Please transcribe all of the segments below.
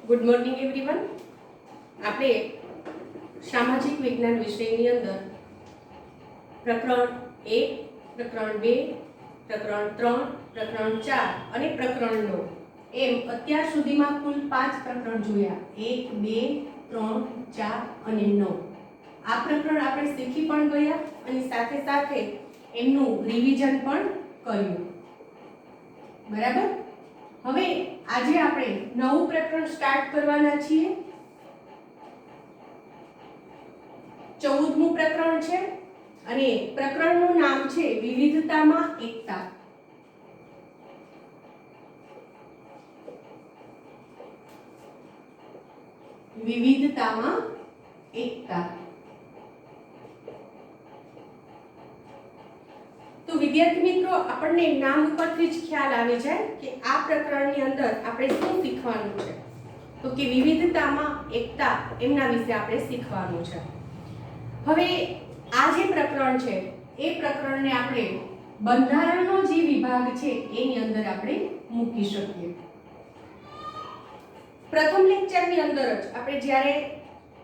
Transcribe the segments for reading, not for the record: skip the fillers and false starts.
Good morning everyone. આપણે સામાજિક વિજ્ઞાન વિષયની અંદર પ્રકરણ 1, પ્રકરણ 2, પ્રકરણ 3, પ્રકરણ 4 અને પ્રકરણ 9 એમ અત્યાર સુધીમાં કુલ 5 પ્રકરણ જોયા. 1, 2, 3, 4 અને 9. આ પ્રકરણ આપણે શીખી પણ ગયા અને સાથે સાથે એમનું રિવિઝન પણ કર્યું. બરાબર. હવે આજે આપણે નવું પ્રકરણ સ્ટાર્ટ કરવાના છીએ. 14મું પ્રકરણ છે અને પ્રકરણનું નામ છે વિવિધતામાં એકતા. વિવિધતામાં એકતા. તો વિદ્યાર્થી મિત્રો, આપણને નામ ઉપરથી જ ખ્યાલ આવી જાય કે આ પ્રકરણની અંદર આપણે શું શીખવાનું છે. તો કે વિવિધતામાં એકતા એમના વિશે આપણે શીખવાનું છે. હવે આ જે પ્રકરણ છે એ પ્રકરણને આપણે બંધારણનો જે વિભાગ છે એની અંદર આપણે મૂકી શકીએ. પ્રથમ લેક્ચરની અંદર જ આપણે જ્યારે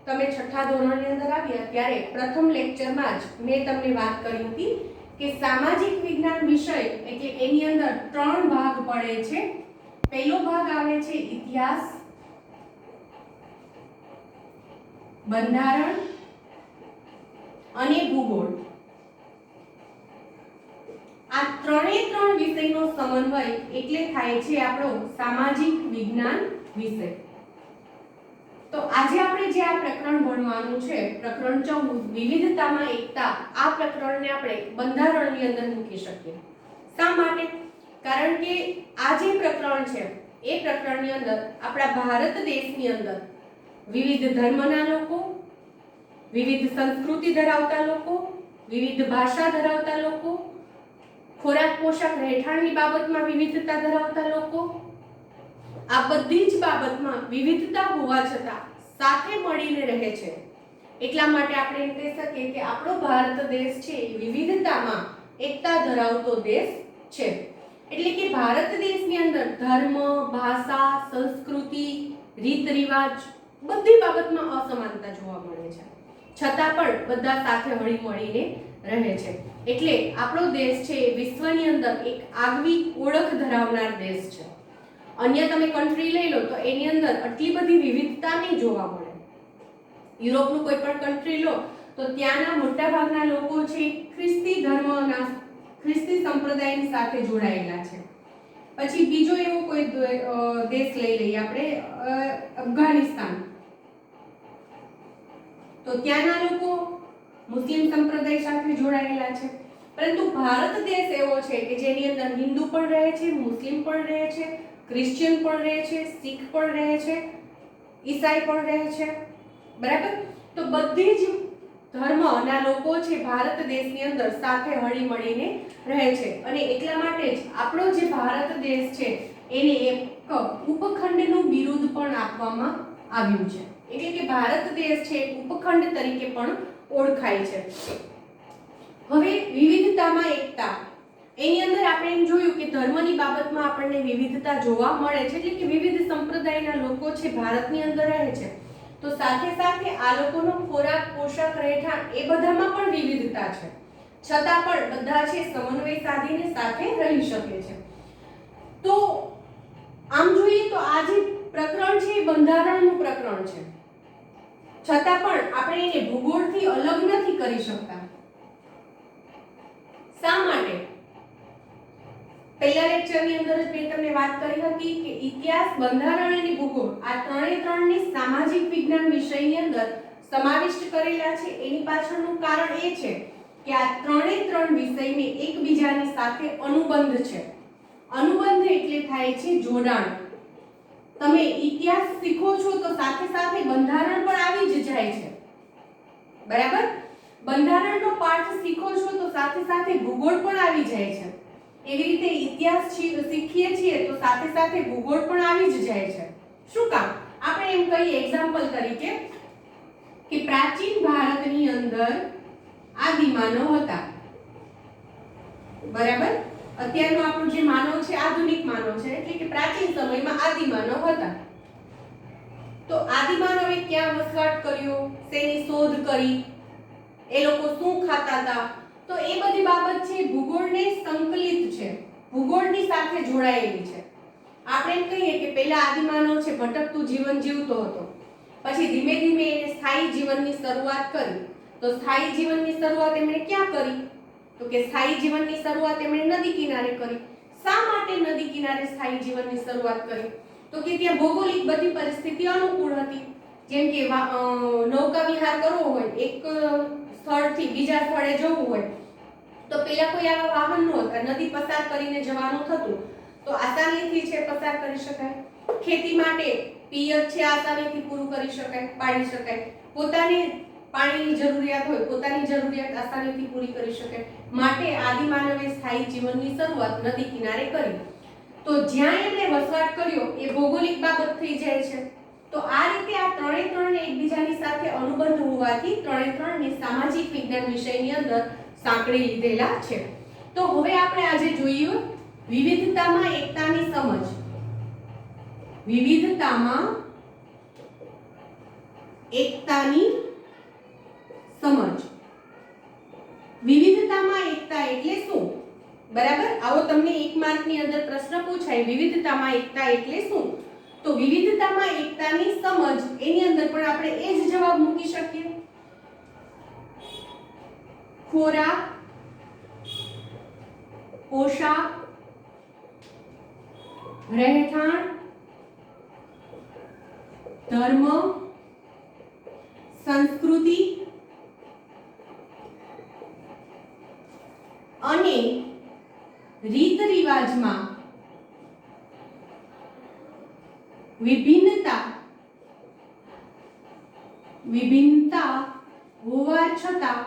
તમે છઠ્ઠા ધોરણની અંદર આવ્યા ત્યારે પ્રથમ લેક્ચરમાં જ મેં તમને વાત કરી હતી કે સામાજિક વિજ્ઞાન વિષય એટલે એની અંદર 3 ભાગ પડે છે. પહેલો ભાગ આવે છે ઇતિહાસ, બંધારણ અને ભૂગોળ. આ 3 વિષયનો સમન્વય એટલે થાય છે આપણો સામાજિક વિજ્ઞાન વિષય. તો આજે આપણે જે આ પ્રકરણ ભણવાનું છે, પ્રકરણ 14 વિવિધતામાં એકતા, આ પ્રકરણને આપણે બંધારણની અંદર મૂકી શકીએ. શા માટે? કારણ કે આ જે પ્રકરણ છે એ પ્રકરણની અંદર આપણા ભારત દેશની અંદર વિવિધ ધર્મના લોકો, વિવિધ સંસ્કૃતિ ધરાવતા લોકો, વિવિધ ભાષા ધરાવતા લોકો, ખોરાક પોશાક રહેઠાણની બાબતમાં વિવિધતા ધરાવતા લોકો, આ બધી જ બાબતમાં વિવિધતા હોવા છતાં સાથે મળીને રહે છે. એટલા માટે આપણે એમ કહી શકીએ કે આપણો ભારત દેશ છે એ વિવિધતામાં એકતા ધરાવતો દેશ છે. એટલે કે ભારત દેશની અંદર ધર્મ, ભાષા, સંસ્કૃતિ, રીત રિવાજ બધી બાબતમાં અસમાનતા જોવા મળે છે, છતાં પણ બધા સાથે હળી મળીને રહે છે. એટલે આપણો દેશ છે એ વિશ્વની અંદર એક આગવી ઓળખ ધરાવનાર દેશ છે. અન્ય તમે કન્ટ્રી લઈ લો તો એની અંદર આટલી બધી વિવિધતા નહીં જોવા મળે. યુરોપનું કોઈ પણ કન્ટ્રી લો તો ત્યાંના મોટા ભાગના લોકો છે ખ્રિસ્તી ધર્મના, ખ્રિસ્તી સંપ્રદાયની સાથે જોડાયેલા છે. પછી બીજો એવો કોઈ દેશ લઈ લઈએ આપણે, અફઘાનિસ્તાન, તો ત્યાંના લોકો મુસ્લિમ સંપ્રદાય સાથે જોડાયેલા છે. પરંતુ ભારત દેશ એવો છે કે જેની અંદર હિન્દુ પણ રહે છે, મુસ્લિમ પણ રહે છે, ક્રિશ્ચિયન પણ રહે છે, શીખ પણ રહે છે, ઈસાઈ પણ રહે છે. બરાબર. તો બધી જ ધર્મના લોકો છે ભારત દેશની અંદર સાથે હળી મળીને રહે છે. અને એટલા માટે જ આપણો જે ભારત દેશ છે એને એક ઉપખંડનું બિરુદ પણ આપવામાં આવ્યું છે. એટલે કે ભારત દેશ છે ઉપખંડ તરીકે પણ ઓળખાય છે. હવે વિવિધતામાં એકતા, એની અંદર આપણે એમ જોયું કે ધર્મની બાબતમાં આપણને વિવિધતા જોવા મળે છે. એટલે કે વિવિધ સંપ્રદાયના લોકો છે ભારતની અંદર રહે છે. તો સાથે સાથે આ લોકોનો ખોરાક, પોશાક, રહેઠાણ એ બધામાં પણ વિવિધતા છે, છતાં પણ બધા છે સમન્વય સાધીને સાથે રહી શકે છે. તો આમ જોઈએ તો આ જે પ્રકરણ છે એ બંધારણનું પ્રકરણ છે, છતાં પણ આપણે એને ભૂગોળથી અલગ નથી કરી શકતા. શા માટે? પહેલા લેક્ચરની અંદર જ મેં તમને વાત કરી હતી કે ઇતિહાસ, બંધારણ અને ભૂગોળ આ 3 સામાજિક વિજ્ઞાન વિષયની અંદર સમાવિષ્ટ કરેલા છે. એની પાછળનું કારણ એ છે કે આ 3 વિષયને એકબીજાની સાથે અનુબંધ છે. અનુબંધ એટલે થાય છે જોડાણ. તમે ઇતિહાસ શીખો છો તો સાથે સાથે બંધારણ પણ આવી જ જાય છે. બરાબર. બંધારણનો પાઠ શીખો છો તો સાથે સાથે ભૂગોળ પણ આવી જાય છે. એવી રીતે ઇતિહાસ શીખીએ છીએ તો સાથે સાથે ભૂગોળ પણ આવી જ જાય છે. શું કામ? આપણે એમ કહીએ એક્ઝામ્પલ તરીકે કે પ્રાચીન ભારતની અંદર આદિમાનવ હતા. બરાબર. અત્યારનો આપણો જે માનવ છે આધુનિક માનવ છે, એટલે કે પ્રાચીન સમયમાં આદિમાનવ હતા. આદિમાનવે ક્યાં વસવાટ કર્યો, શેની શોધ કરી, એ લોકો શું ખાતા હતા, તો એ બધી બાબત છે ભૂગોળને સંકલિત છે, ભૂગોળની સાથે જોડાયેલી છે. આપણે એમ કહીએ કે પહેલા આદિમાનવ છે ભટકતું જીવન જીવતો હતો, પછી ધીમે ધીમે એને સ્થાયી જીવનની શરૂઆત કરી. તો સ્થાયી જીવનની શરૂઆત એમણે ક્યાં કરી? તો કે સ્થાયી જીવનની શરૂઆત એમણે નદી કિનારે કરી. શા માટે નદી કિનારે સ્થાયી જીવનની શરૂઆત કરી? તો કે ત્યાં ભૌગોલિક બધી પરિસ્થિતિ અનુકૂળ હતી. જેમ કે નૌકા વિહાર કરવો હોય, એક સ્થળથી બીજા સ્થળે જવું હોય, તો પેલા કોઈ આવા વાહન નહોતા, નદી પસાર કરીને જવાનું થતું, તો આસાનીથી છે પસાર કરી શકાય. ખેતી માટે પિયત છે આસાનીથી પૂરું કરી શકાય, પાડી શકાય. પોતાની પાણીની જરૂરિયાત હોય, પોતાની જરૂરિયાત આસાનીથી પૂરી કરી શકાય. માટે આદિમાનવે સ્થાયી જીવનની શરૂઆત નદી કિનારે કરી. તો જ્યાં એમણે વસવાટ કર્યો એ ભૌગોલિક બાબત થઈ જાય છે. તો આ રીતે આ ત્રણે એકબીજાની સાથે અનુબંધ હોવાથી ત્રણે સામાજિક વિજ્ઞાન વિષયની અંદર સાંકળી લીધેલા છે. તો હવે આપણે આજે જોઈએ વિવિધતામાં એકતાની સમજ. વિવિધતામાં એકતાની સમજ. વિવિધતામાં એકતા એટલે શું? બરાબર, આવો તમને 1 માર્કની અંદર પ્રશ્ન પૂછાય, વિવિધતામાં એકતા એટલે શું? તો વિવિધતામાં એકતાની સમજ, એની અંદર પણ આપણે એ જ જવાબ મૂકી શકીએ. ખોરાક, પોશાક, રહેઠાણ, ધર્મ, સંસ્કૃતિ અને રીત રિવાજમાં વિભિન્નતા હોવા છતાં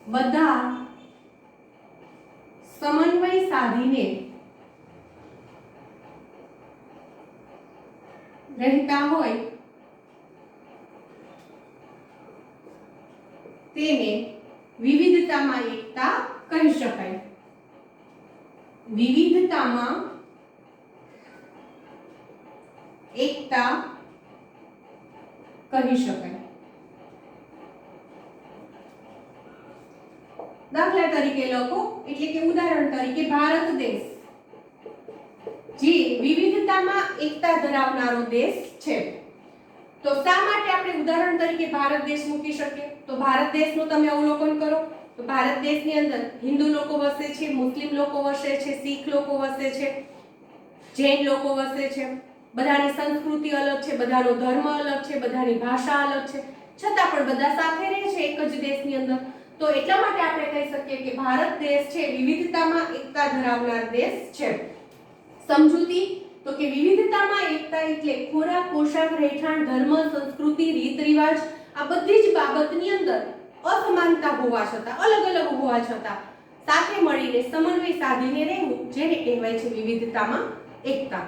બધા સમન્વય સાધીને રહેતા હોય તેને વિવિધતામાં એકતા કહી શકાય. વિવિધતામાં એકતા કહી શકાય. દાખલા તરીકે લખો, એટલે કે ઉદાહરણ તરીકે ભારત દેશ જે વિવિધતામાં એકતા ધરાવનારો દેશ છે. તો શા માટે આપણે ઉદાહરણ તરીકે ભારત દેશ મૂકી શકીએ? તો ભારત દેશનું તમે અવલોકન કરો તો ભારત દેશની અંદર હિન્દુ લોકો વસે છે, મુસ્લિમ લોકો વસે છે, શીખ લોકો વસે છે, જૈન લોકો વસે છે. બધાની સંસ્કૃતિ અલગ છે, બધાનો ધર્મ અલગ છે, બધાની ભાષા અલગ છે, છતાં પણ બધા સાથે રહે છે એક જ દેશની અંદર. તો એટલા માટે આપણે કહી શકીએ કે ભારત દેશ છે વિવિધતામાં એકતા ધરાવનાર દેશ છે. સમજૂતી તો કે વિવિધતામાં એકતા એટલે ખોરાક, પોશાક, રહેઠાણ, ધર્મ, સંસ્કૃતિ, રીત રિવાજ આ બધી જ બાબતની અંદર અસમાનતા હોવા છતાં, અલગ અલગ હોવા છતાં સાથે મળીને સમન્વય સાધીને રહેવું, જેને કહેવાય છે વિવિધતામાં એકતા.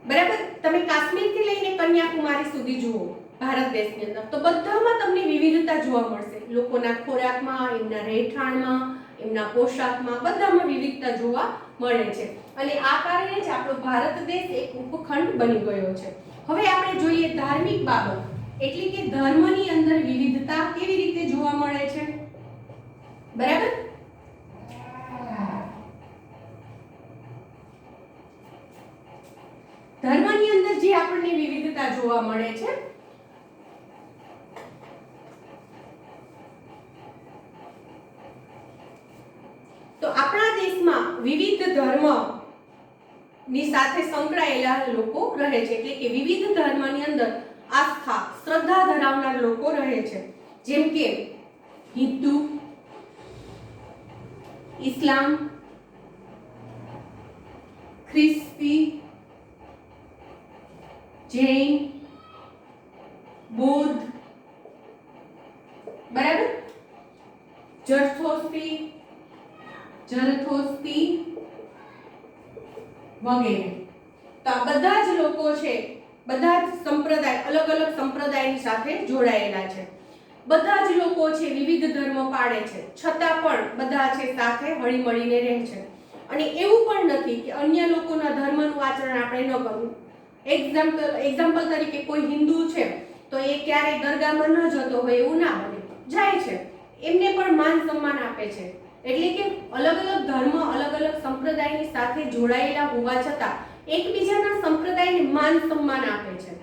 બરાબર, તમે કાશ્મીરથી લઈને કન્યાકુમારી સુધી જુઓ ભારત દેશની અંદર, તો બધામાં તમને વિવિધતા જોવા મળશે. લોકોના ખોરાકમાં, એમના રહેઠાણમાં, એમના પોશાકમાં, બધામાં વિવિધતા જોવા મળે છે. અને આ કારણે જ આપણો ભારત દેશ એક ઉપખંડ બની ગયો છે. હવે આપણે જોઈએ ધાર્મિક બાબત, એટલે કે ધર્મની અંદર વિવિધતા કેવી રીતે જોવા મળે છે. બરાબર, ધર્મની અંદર જે આપણને વિવિધતા જોવા મળે છે, તો આપણા દેશમાં વિવિધ ધર્મ ની સાથે સંકળાયેલા લોકો રહે છે. એટલે કે વિવિધ ધર્મની અંદર આસ્થા, શ્રદ્ધા ધરાવનાર લોકો રહે છે. જેમ કે હિન્દુ, ઇસ્લામ, ખ્રિસ્તી, જૈન, બૌદ્ધ, બરાબર, જરથોસ્ત્રી વગેરે. તો આ બધા જ લોકો છે, બધા જ સંપ્રદાય, અલગ અલગ સંપ્રદાયની સાથે જોડાયેલા છે. બધા જ લોકો છે વિવિધ ધર્મ પાળે છે, છતાં પણ બધા છે સાથે હળી મળીને રહે છે. અને એવું પણ નથી કે અન્ય લોકોના ધર્મનું આચરણ આપણે ન કરવું. એક્ઝામ્પલ તરીકે કોઈ હિન્દુ છે તો એ ક્યારેય દરગાહમાં ન જતો હોય એવું ના બને, જાય છે, એમને પણ માન સન્માન આપે છે. એટલે કે અલગ અલગ ધર્મ, અલગ અલગ સંપ્રદાયની સાથે જોડાયેલા હોવા છતાં એકબીજાના સંપ્રદાયને માન સન્માન આપે છે.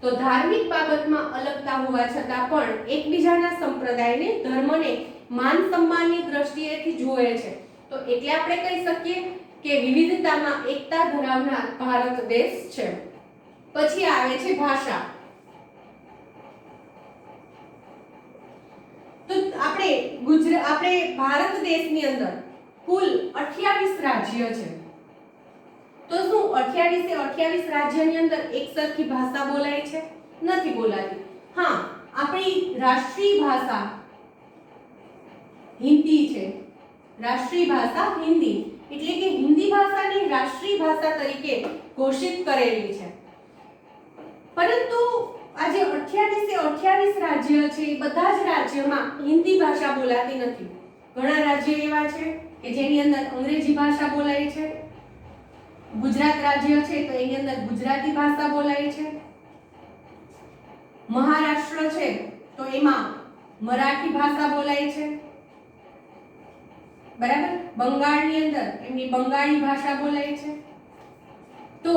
તો ધાર્મિક બાબતમાં અલગતા હોવા છતાં પણ એકબીજાના સંપ્રદાયને, ધર્મને માન સન્માનની દ્રષ્ટિએથી જુએ છે. તો એટલે આપણે કહી શકીએ કે વિવિધતામાં એકતા ધરાવનાર ભારત દેશ છે. પછી આવે છે ભાષા. તો આપણે ભારત દેશની અંદર કુલ 28 રાજ્ય છે. તો શું 28 રાજ્યની અંદર એક સરખી ભાષા બોલાય છે? નથી બોલાતી. હા, આપણી રાષ્ટ્રીય ભાષા હિન્દી છે. રાષ્ટ્રીય ભાષા હિન્દી, એટલે કે હિન્દી ભાષાને રાષ્ટ્રીય ભાષા તરીકે ઘોષિત કરેલી છે. પરંતુ આજે 28 રાજ્ય છે, એ બધા જ રાજ્યમાં હિન્દી ભાષા બોલાતી નથી. ઘણા રાજ્ય એવા છે કે જેની અંદર અંગ્રેજી ભાષા બોલાય છે. ગુજરાત રાજ્ય છે તો એની અંદર ગુજરાતી ભાષા બોલાય છે. મહારાષ્ટ્ર છે તો એમાં મરાઠી ભાષા બોલાય છે. બરાબર? બંગાળની અંદર એમની બંગાળી ભાષા બોલાય છે. તો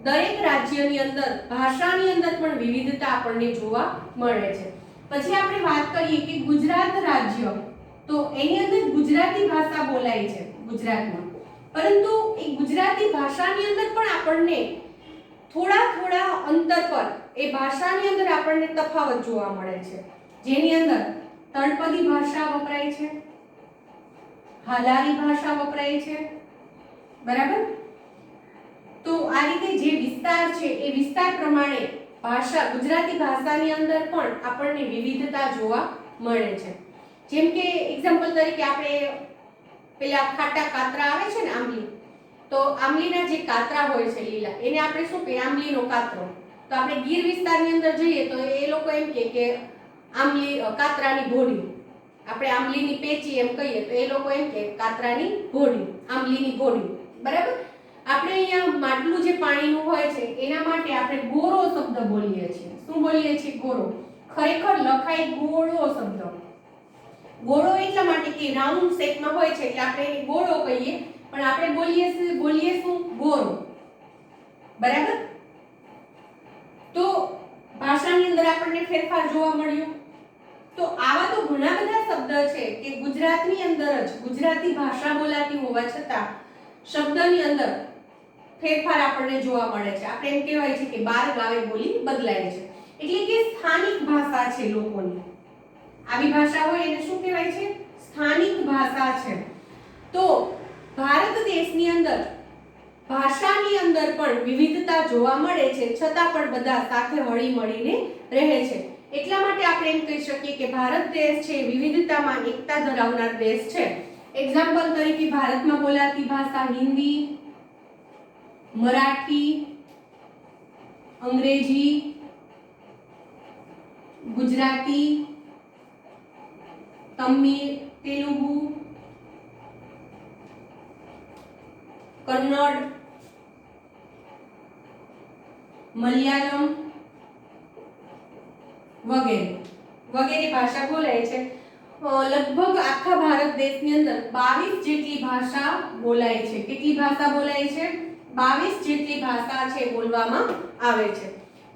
દરેક રાજ્યની અંદર ભાષાની અંદર પણ વિવિધતા આપણને જોવા મળે છે. પછી આપણે વાત કરીએ કે ગુજરાત રાજ્ય, તો એની અંદર ગુજરાતી ભાષા બોલાય છે ગુજરાતમાં. પરંતુ એ ગુજરાતી ભાષાની અંદર પણ આપણને થોડા અંતર પર એ ભાષાની અંદર આપણને તફાવત જોવા મળે છે. જેની અંદર તળપદી ભાષા વપરાય છે, હાલારી ભાષા વપરાય છે. બરાબર? તો આ રીતે જે વિસ્તાર છે એ વિસ્તાર પ્રમાણે ભાષા, ગુજરાતી ભાષાની અંદર પણ આપણને વિવિધતા જોવા મળે છે. જેમ કે એક્ઝામ્પલ તરીકે આપણે પેલા ખાટા કાતરા આવે છે ને, આંબલી, તો આંબલીના જે કાતરા હોય છે લીલા, એને આપણે શું કહીએ? આંબલીનો કાતરો. તો આપણે ગીર વિસ્તારની અંદર જઈએ તો એ લોકો એમ કે આંબલી કાતરાની ઘોડી, આપણે આંબલીની પેચી એમ કહીએ તો એ લોકો એમ કે કાતરાની ઘોડી, આંબલીની ઘોડી. બરાબર? આપણે અહીંયા માટલું જે પાણીનું હોય છે એના માટે આપણે ગોરો શબ્દ બોલીએ છીએ. શું બોલીએ છીએ? ગોરો. ખરેખર લખાય ગોળો શબ્દ. ગોળો એટલા માટે કે રાઉન્ડ શેપમાં હોય છે એટલે આપણે એને ગોળો કહીએ, પણ આપણે બોલીએ શું? ગોરો. બરાબર? તો ભાષાની અંદર આપણને ફેરફાર જોવા મળ્યો. તો આવા તો ઘણા બધા શબ્દ છે કે ગુજરાતની અંદર જ ગુજરાતી ભાષા બોલાતી હોવા છતાં શબ્દની અંદર ફેરફાર આપણને જોવા મળે છે. આપણે એમ કહેવાય છે કે 12 ગાવે બોલી બદલાય છે. એટલે કે સ્થાનિક ભાષા છે લોકોની. આવી ભાષા હોય એને શું કહેવાય છે? સ્થાનિક ભાષા છે. તો ભારત દેશની અંદર ભાષાની અંદર પણ વિવિધતા જોવા મળે છે, છતાં પણ બધા સાથે હળી મળીને રહે છે. એટલા માટે આપણે એમ કહી શકીએ કે ભારત દેશ છે વિવિધતામાં એકતા ધરાવનાર દેશ છે. એક્ઝામ્પલ તરીકે ભારતમાં બોલાતી ભાષા હિન્દી, મરાઠી, અંગ્રેજી, ગુજરાતી, તમિલ, તેલુગુ, કન્નડ, મલયાલમ વગેરે ભાષા બોલાય છે. લગભગ આખા ભારત દેશની અંદર 22 જેટલી ભાષા બોલાય છે. કેટલી ભાષા બોલાય છે? 22 જેટલી ભાષા છે બોલવામાં આવે છે.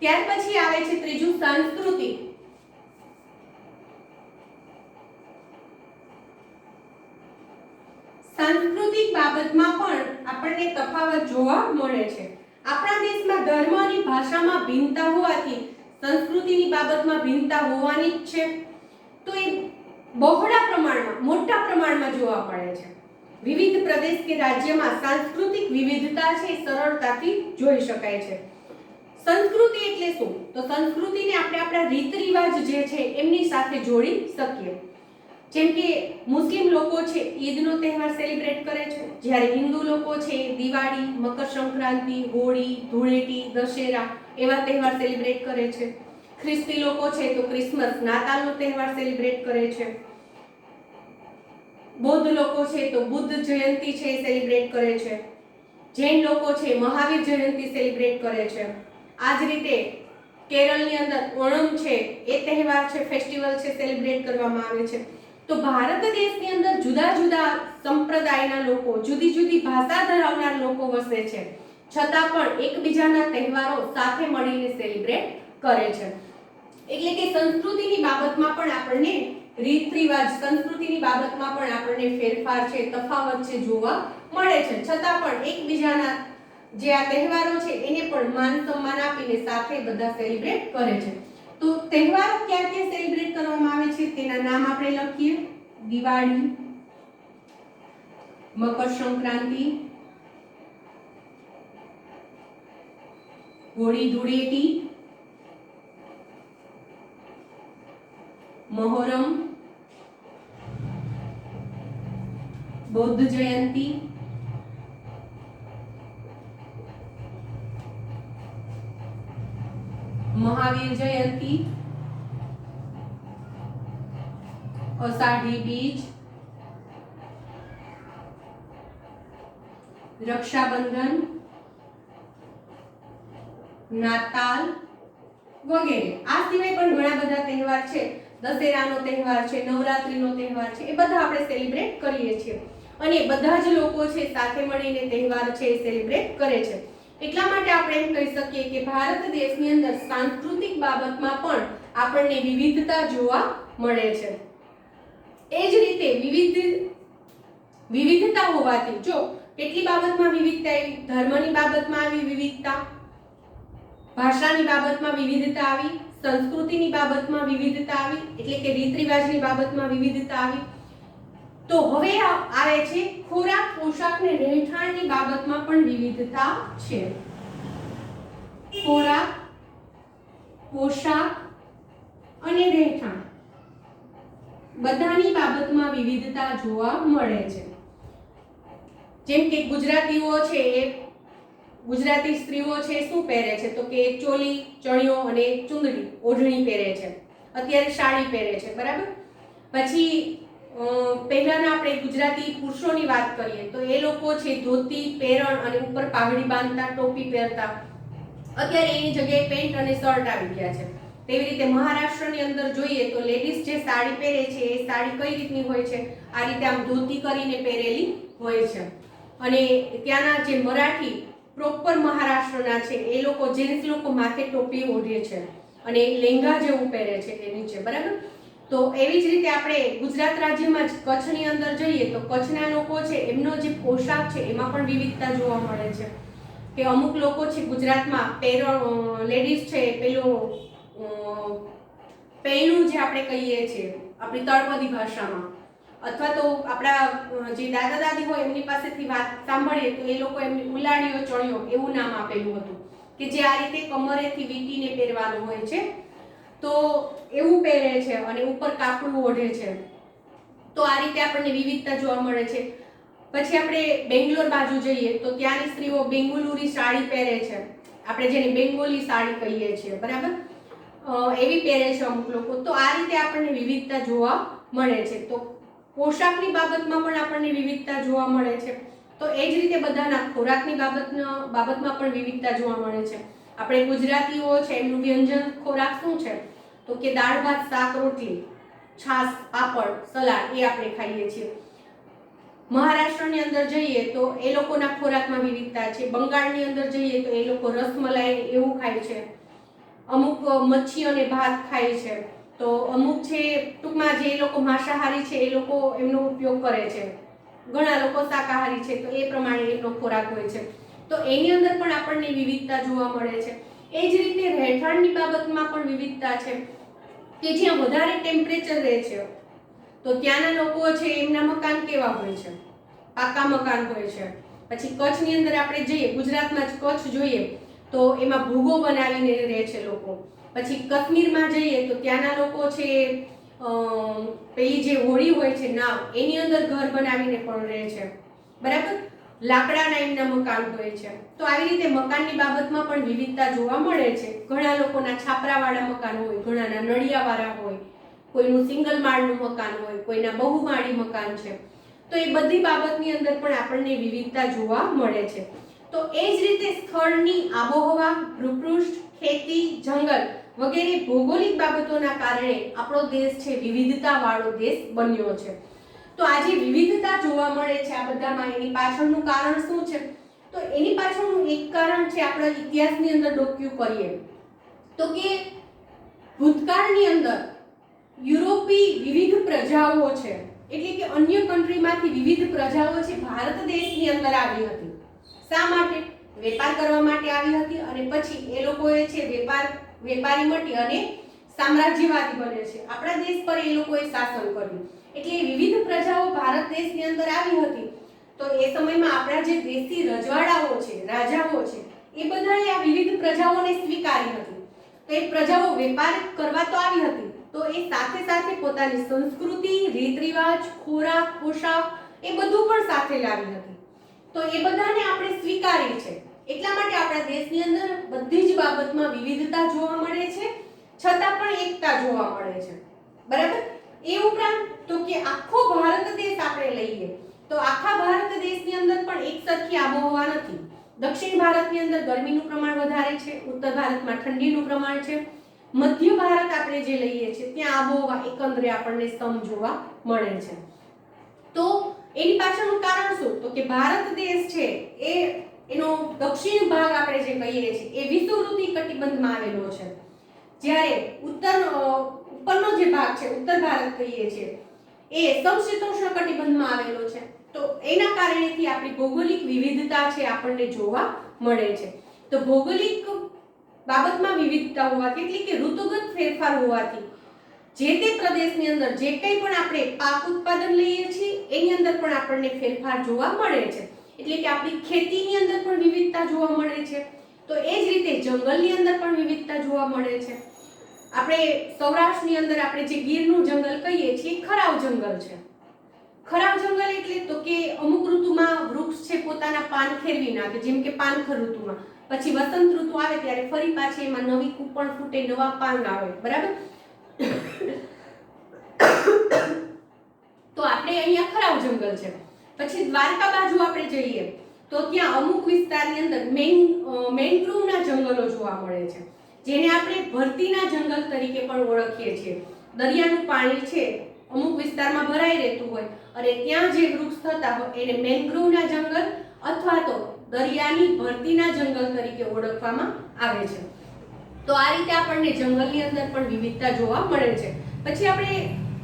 ત્યાર પછી આવે છે ત્રીજું સંસ્કૃતિ. સાંસ્કૃતિક બાબતમાં પણ આપણને તફાવત જોવા મળે છે. આપણા દેશમાં ધર્મ અને ભાષામાં ભિન્નતા હોવાથી સંસ્કૃતિની બાબતમાં ભિન્નતા હોવાની જ છે. તો એ બહોળા પ્રમાણમાં, મોટા પ્રમાણમાં જોવા મળે છે. વિવિધ પ્રદેશ કે રાજ્યમાં સાંસ્કૃતિક વિવિધતા છે સરળતાથી જોઈ શકાય છે. સંસ્કૃતિ એટલે શું? તો સંસ્કૃતિને આપણે આપણા રીત રિવાજ જે છે એમની સાથે જોડી શકીએ. જેમ કે મુસ્લિમ લોકો છે ઈદનો તહેવાર સેલિબ્રેટ કરે છે, જ્યારે હિન્દુ લોકો છે દિવાળી, મકર સંક્રાંતિ, હોળી, ધૂળેટી, દશેરા એવા તહેવાર સેલિબ્રેટ કરે છે. ખ્રિસ્તી લોકો છે તો ક્રિસમસ, નાતાલનો તહેવાર સેલિબ્રેટ કરે છે. બૌદ્ધ લોકો છે તો બુદ્ધ જયંતિ છે સેલિબ્રેટ કરે છે. જૈન લોકો છે મહાવીર જયંતિ સેલિબ્રેટ કરે છે. આ જ રીતે કેરળની અંદર ઓણમ છે એ તહેવાર છે, ફેસ્ટિવલ છે, સેલિબ્રેટ કરવામાં આવે છે. તો ભારત દેશની અંદર જુદા જુદા સંપ્રદાયના લોકો, જુદી જુદી ભાષા ધરાવનાર લોકો વસે છે, છતાં પણ એકબીજાના તહેવારો સાથે મળીને સેલિબ્રેટ કરે છે. એટલે કે સંસ્કૃતિની બાબતમાં પણ આપણને રીત રિવાજ, સંસ્કૃતિની બાબતમાં પણ આપણને ફેરફાર છે, તફાવત છે જોવા મળે છે, છતાં પણ એકબીજાના જે આ તહેવારો છે એને પણ માન સન્માન આપીને સાથે બધા સેલિબ્રેટ કરે છે. તો તહેવારો ક્યાં ક્યાં સેલિબ્રેટ કરવામાં આવે છે તેના નામ આપણે લખીએ. દિવાળી, મકર સંક્રાંતિ, હોળી ધૂળેટી, મોહરમ, બૌદ્ધ જયંતી, મહાવીર જયંતી, અષાઢી બીજ, રક્ષાબંધન, નાતાલ વગેરે. આ સિવાય પણ ઘણા બધા તહેવાર છે. દશેરાનો તહેવાર છે, નવરાત્રીનો તહેવાર છે, એ બધા આપણે સેલિબ્રેટ કરીએ છીએ અને બધા જ લોકો છે સાથે મળીને તહેવાર છે એ સેલિબ્રેટ કરે છે. એટલા માટે આપણે એમ કહી શકીએ કે ભારત દેશની અંદર સાંસ્કૃતિક બાબતમાં પણ આપણને વિવિધતા જોવા મળે છે. એ જ રીતે વિવિધતા હોવાથી જો કેટલી બાબતમાં વિવિધતા આવી, ધર્મની બાબતમાં આવી વિવિધતા, ભાષાની બાબતમાં વિવિધતા આવી, સંસ્કૃતિની બાબતમાં વિવિધતા આવી, એટલે કે રીત રિવાજની બાબતમાં વિવિધતા આવી. તો હવે આવે છે ખોરાક, પોશાક ને રહેઠાણની બાબતમાં પણ વિવિધતા છે. ખોરાક, પોશાક અને રહેઠાણ બધાની બાબતમાં વિવિધતા જોવા મળે છે. જેમ કે ગુજરાતીઓ છે એ ગુજરાતી સ્ત્રીઓ છે શું પહેરે છે તો કે ચોલી, ચણિયો અને ચુંદડી, ઓઢણી પહેરે છે. અત્યારે સાડી પહેરે છે, બરાબર. પછી પહેલાના આપણે ગુજરાતી પુરુષોની વાત કરીએ તો એ લોકો છે ધોતી, પેરણ અને ઉપર પાઘડી બાંધતા, ટોપી પહેરતા. અત્યારે એની જગ્યાએ પેન્ટ અને શર્ટ આવી ગયા છે. તેવી રીતે મહારાષ્ટ્રની અંદર જોઈએ તો લેડીઝ જે સાડી પહેરે છે એ સાડી કઈ રીતની હોય છે, આ રીતે આમ ધોતી કરીને પહેરેલી હોય છે. અને ત્યાંના જે મરાઠી પ્રોપર મહારાષ્ટ્રના છે એ લોકો, જેન્ટ્સ લોકો માથે ટોપી ઓઢે છે અને લેંઘા જેવું પહેરે છે એ નીચે, બરાબર. તો એવી જ રીતે આપણે ગુજરાત રાજ્યમાં જ કચ્છની અંદર જઈએ તો કચ્છના લોકો છે એમનો જે પોશાક છે એમાં પણ વિવિધતા જોવા મળે છે. કે અમુક લોકો છે ગુજરાતમાં લેડીઝ છે પહેલું જે આપણે કહીએ છીએ આપણી તળપદી ભાષામાં, અથવા તો આપણા જે દાદા દાદી હોય એમની પાસેથી વાત સાંભળીએ તો એ લોકો એમની ઉલાડીઓ, ચણિયો એવું નામ આપેલું હતું કે જે આ રીતે કમરેથી વીંટીને પહેરવાનું હોય છે. તો એવું પહેરે છે અને ઉપર કાપડું ઓઢે છે. તો આ રીતે આપણને વિવિધતા જોવા મળે છે. પછી આપણે બેંગ્લોર બાજુ જઈએ તો ત્યાંની સ્ત્રીઓ બેંગલુરી સાડી પહેરે છે, આપણે જેને બેંગોલી સાડી કહીએ છીએ, બરાબર. એવી પહેરે છે અમુક લોકો. તો આ રીતે આપણને વિવિધતા જોવા મળે છે. તો પોશાકની બાબતમાં પણ આપણને વિવિધતા જોવા મળે છે. તો એ જ રીતે બધાના ખોરાકની બાબતમાં પણ વિવિધતા જોવા મળે છે. આપણે ગુજરાતીઓ છે એમનું વ્યંજન ખોરાક શું છે તો કે દાળ ભાત, શાક રોટલી, છાશ, પાપડ, સલાડ એ આપણે ખાઈએ છીએ. મહારાષ્ટ્રની અંદર જઈએ તો એ લોકોના ખોરાકમાં વિવિધતા છે. બંગાળની અંદર જઈએ તો એ લોકો રસમલાઈ એવું ખાય છે. અમુક મચ્છી અને ભાત ખાય છે. તો અમુક છે ટૂંકમાં જે લોકો માંસાહારી છે એ લોકો એમનો ઉપયોગ કરે છે. ઘણા લોકો શાકાહારી છે તો એ પ્રમાણે એમનો ખોરાક હોય છે. તો એની અંદર પણ આપણને વિવિધતા જોવા મળે છે. એ જ રીતે રહેઠાણની બાબતમાં પણ વિવિધતા છે કે જ્યાં વધારે ટેમ્પરેચર રહે છે તો ત્યાંના લોકો છે એમના મકાન કેવા હોય છે, પાકા મકાન હોય છે. પછી કચ્છની અંદર આપણે જઈએ, ગુજરાતમાં જ કચ્છ જોઈએ તો એમાં ભૂગો બનાવીને રહે છે લોકો. પછી કાશ્મીરમાં જઈએ તો ત્યાંના લોકો છે પેલી જે હોળી હોય છે નાવ, એની અંદર ઘર બનાવીને પણ રહે છે, બરાબર. લાકડાના એમના મકાન હોય છે. તો આવી રીતે મકાનની બાબતમાં પણ વિવિધતા જોવા મળે છે. ઘણા લોકોના છાપરાવાળા મકાન હોય, ઘણાના નળિયાવાળા હોય, કોઈનું સિંગલ માળનું મકાન હોય, કોઈના બહુમાળી મકાન છે. તો એ બધી બાબતની અંદર પણ આપણને વિવિધતા જોવા મળે છે. તો તો એ જ રીતે સ્થળની આબોહવા, ભૂપૃષ્ઠ, ખેતી, જંગલ વગેરે ભૌગોલિક બાબતોના કારણે આપણો દેશ છે વિવિધતા વાળો દેશ બન્યો છે. તો આજે વિવિધતા જોવા મળે છે આ બધામાં, એની પાછળનું કારણ શું છે? તો એની પાછળનું એક કારણ છે, આપણા ઇતિહાસની અંદર ડોક્યુ કરીએ તો કે ભૂતકાળની અંદર યુરોપી વિવિધ પ્રજાઓ છે, એટલે કે અન્ય કન્ટ્રીમાંથી વિવિધ પ્રજાઓ છે ભારત દેશની અંદર આવી હતી. શા માટે? વેપાર કરવા માટે આવી હતી અને પછી એ લોકોએ છે વેપારી મટી અને સામ્રાજ્યવાદી બને છે. આપણા દેશ પર એ લોકોએ શાસન કર્યું, એટલે વિવિધ પ્રજાઓ ભારત દેશની અંદર આવી હતી. તો એ સમયમાં આપણા જે દેશી રજવાડાઓ છે, રાજાઓ છે, એ બધાએ આ વિવિધ પ્રજાઓને સ્વીકારી હતી. તો એ પ્રજાઓ વેપાર કરવા તો આવી હતી, તો એ સાથે સાથે પોતાની સંસ્કૃતિ, રીત રિવાજ, ખોરાક, પોશાક એ બધું પણ સાથે લાવી હતી. તો એ બધાને આપણે સ્વીકારી છે. એટલા માટે આપણા દેશની અંદર બધી જ બાબતમાં વિવિધતા જોવા મળે છે, છતાં પણ એકતા જોવા મળે છે. બરાબર? એ ઉપરાંત તો કે આખો ભારત દેશ આપણે લઈએ તો આખા ભારત દેશની અંદર પણ એક સરખી આબોહવા નથી. દક્ષિણ ભારતની અંદર ગરમીનું પ્રમાણ વધારે છે, ઉત્તર ભારતમાં ઠંડીનું પ્રમાણ છે, મધ્ય ભારત આપણે જે લઈએ છીએ ત્યાં આબોહવા એકંદરે આપણને સમ જોવા મળે છે. તો એની પાછળનું કારણ શું? તો કે ભારત દેશ છે એનો દક્ષિણ ભાગ આપણે જે કહીએ છીએ એ વિષુવવૃત્તીય કટિબંધમાં આવેલો છે, જ્યારે ઉપરનો જે ભાગ છે ઉત્તર ભારત કહીએ છીએ એ સમશીતોષ્ણ કટિબંધમાં આવેલો છે. તો એના કારણેથી આપણી ભૌગોલિક વિવિધતા છે આપણને જોવા મળે છે. તો ભૌગોલિક બાબતમાં વિવિધતા હોવાથી, એટલે કે ઋતુગત ફેરફાર હોવાથી જે તે પ્રદેશની અંદર જે કંઈ પણ આપણે પાક ઉત્પાદન લઈએ છીએ એની અંદર પણ આપણને ફેરફાર જોવા મળે છે. એટલે કે આપણી ખેતીની અંદર પણ વિવિધતા જોવા મળે છે. તો એ જ રીતે જંગલની અંદર પણ વિવિધતા જોવા મળે છે. આપણે સૌરાષ્ટ્રની અંદર આપણે જે ગીરનું જંગલ કહીએ છીએ ખરાવ જંગલ છે. ખરાવ જંગલ એટલે તો કે અમુક ઋતુમાં વૃક્ષ છે પોતાના પાન ખેરવી નાખે, જેમ કે પાનખર ઋતુમાં, પછી વસંત ઋતુ આવે ત્યારે ફરી પાછી એમાં નવી કૂપણ ફૂટે, નવા પાન આવે. બરાબર? તો આપણે અહીંયા ખરાવ જંગલ છે. પછી દ્વારકા બાજુ આપણે જઈએ તો ત્યાં અમુક વિસ્તારની અંદર મેંગ્રુવના જંગલો જોવા મળે છે, જેને આપણે ભરતીના જંગલ તરીકે પણ ઓળખીએ છીએ. દરિયાનું પાણી છે અમુક વિસ્તારમાં ભરાઈ રહેતું હોય અને ત્યાં જે વૃક્ષ થતા હોય એને મેંગ્રુવના જંગલ અથવા તો દરિયાની ભરતીના જંગલ તરીકે ઓળખવામાં આવે છે. તો આ રીતે આપણને જંગલની અંદર પણ વિવિધતા જોવા મળે છે. પછી આપણે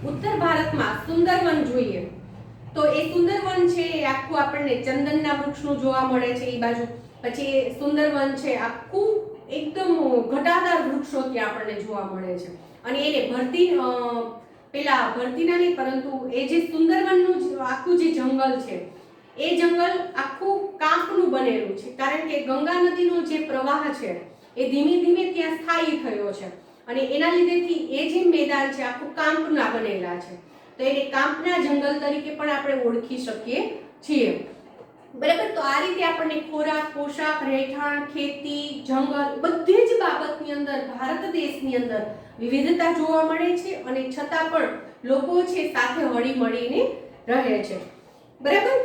ઉત્તર ભારતમાં સુંદરવન જોઈએ તો એ સુંદરવન છે એ આખું આપણને ચંદનના વૃક્ષનું જોવા મળે છે એ બાજુ. પછી સુંદરવન છે આખું એકદમ ઘટાદાર વૃક્ષો ત્યાં આપણને જોવા મળે છે અને એને ભરતીના નહીં પરંતુ એ જે સુંદરવનનું આખું જે જંગલ છે એ જંગલ આખું કાંપનું બનેલું છે, કારણ કે ગંગા નદીનો જે પ્રવાહ છે એ ધીમે ધીમે ત્યાં સ્થાયી થયો છે અને એના લીધેથી એ જે મેદાન છે આખું કાંપના બનેલા છે. તો એને કાંપના જંગલ તરીકે પણ આપણે ઓળખી શકીએ છીએ. બરાબર? તો આ રીતે આપણને ખોરાક, પોશાક, રહેઠાણ, ખેતી, જંગલ બધી જ બાબતની અંદર ભારત દેશની અંદર વિવિધતા જોવા મળે છે અને છતાં પણ લોકો છે સાથે હળી મળીને રહે છે. બરાબર?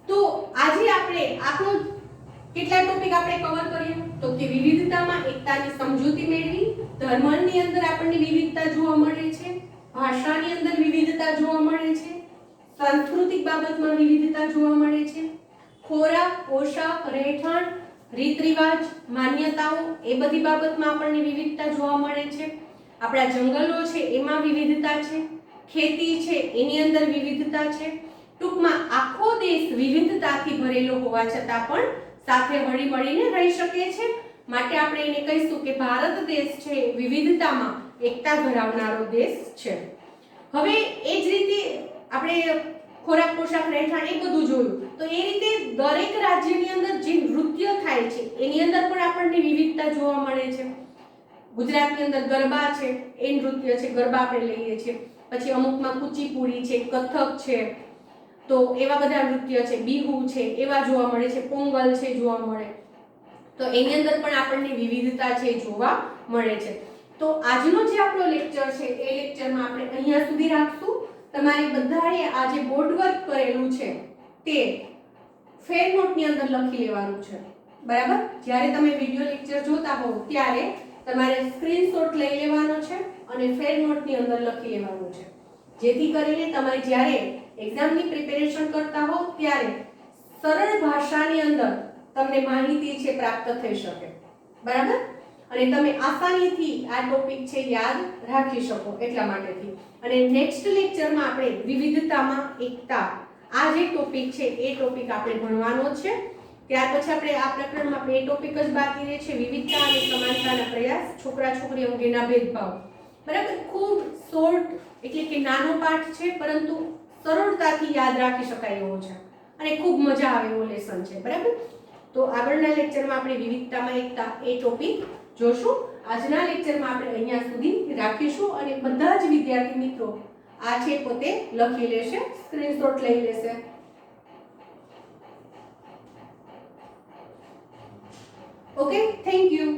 તો આજે આપણે આપણો કેટલા ટોપિક આપણે કવર કર્યા તો કે વિવિધતામાં એકતાની સમજૂતી મેળવી, ધર્મની અંદર આપણને વિવિધતા જોવા મળે છે, ભાષાની અંદર વિવિધતા જોવા મળે છે, સાંસ્કૃતિક બાબતમાં વિવિધતા જોવા મળે છે, ખોરાક, પોશાક, રહેઠાણ, રીત રિવાજ, માન્યતાઓ એ બધી બાબતમાં આપણને વિવિધતા જોવા મળે છે. આપણા જંગલો છે એમાં વિવિધતા છે, ખેતી છે એની અંદર વિવિધતા છે. ટૂંકમાં આખો દેશ વિવિધતાથી ભરેલો હોવા છતાં પણ સાથે હળી મળીને રહી શકે છે. માટે આપણે એને કહીશું કે ભારત દેશ છે વિવિધતામાં એકતા ધરાવનારો દેશ છે. હવે એ જ રીતે આપણે ખોરાક, પોશાક, રહેઠાણ એ બધું જોયું. તો એ રીતે દરેક રાજ્યની અંદર જે નૃત્ય થાય છે એની અંદર પણ આપણને વિવિધતા જોવા મળે છે. ગુજરાતની અંદર ગરબા છે એ નૃત્ય છે, ગરબા આપણે લઈએ છીએ. પછી અમુકમાં કુચીપુડી છે, કથક છે, તો એવા બધા નૃત્ય છે, બિહુ છે એવા જોવા મળે છે, પોંગલ છે જોવા મળે. તો એની અંદર પણ આપણને વિવિધતા છે જોવા મળે છે. તો આજનો જે આપણો લેક્ચર છે એ લેક્ચરમાં આપણે અહીંયા સુધી રાખશું. તમારે બધાએ આ જે બોર્ડ વર્ક કરેલું છે તે ફેર નોટની અંદર લખી લેવાનું છે, બરાબર? જ્યારે તમે વિડિયો લેક્ચર જોતા હો ત્યારે તમારે સ્ક્રીનશોટ લઈ લેવાનો છે અને ફેર નોટની અંદર લખી લેવાનું છે, જેથી કરીને તમે જ્યારે એક્ઝામની પ્રિપેરેશન કરતા હો ત્યારે સરળ ભાષાની અંદર તમને માહિતી છે પ્રાપ્ત થઈ શકે, બરાબર? અને તમે આસાનીથી આ ટોપિક છે યાદ રાખી શકો એટલા માટેથી. અને નેક્સ્ટ લેક્ચરમાં આપણે વિવિધતામાં એકતા આ જે ટોપિક છે એ ટોપિક આપણે ભણવાનો છે. ત્યાર પછી આપણે આ પ્રકરણમાં બે ટોપિક જ બાકી રહે છે, વિવિધતા અને સમાનતાના પ્રયાસ, છોકરા છોકરી અંગેના ભેદભાવ, બરાબર? ખૂબ શોર્ટ એટલે કે નાનો પાઠ છે, પરંતુ સરળતાથી યાદ રાખી શકાય એવો છે અને ખૂબ મજા આવે એવો લેસન છે, બરાબર? તો આગળના લેક્ચરમાં આપણે વિવિધતામાં એકતા એ ટોપિક જોશું. આજના લેક્ચરમાં આપણે અહીંયા સુધી રાખીશું અને બધા જ વિદ્યાર્થી મિત્રો આ છે પોતે લખી લેશે, સ્ક્રીનશોટ લઈ લેશે. Okay, thank you.